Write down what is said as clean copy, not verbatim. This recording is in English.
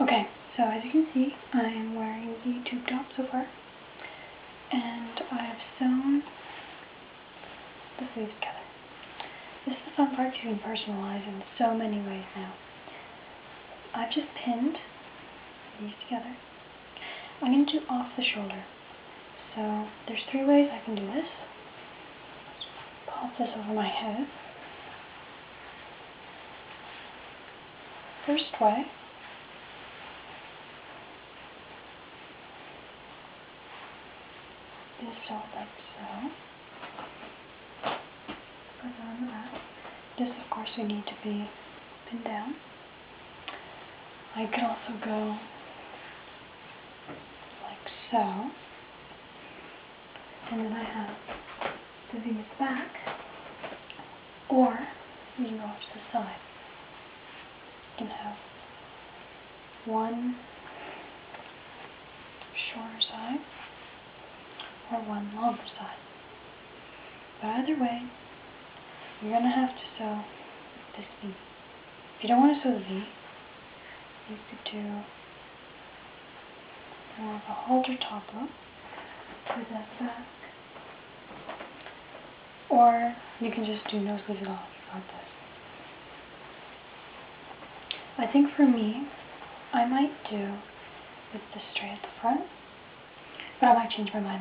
Okay, so as you can see, I'm wearing the tube top so far, and I've sewn the sleeves together. This is the fun part, you can personalize in so many ways now. I've just pinned these together. I'm going to do off the shoulder. So there's 3 ways I can do this. Pop this over my head. First way is sew like so. Put it on the back. This, of course, would need to be pinned down. I could also go like so, and then I have the V at the back, or you can go off to the side. You can have one shorter side or one longer side. But either way, you're going to have to sew this V. If you don't want to sew the V, you could do more of a halter top look with that back. Or you can just do no sleeves at all if you want this. I think for me, I might do with this straight at the front, but I might change my mind.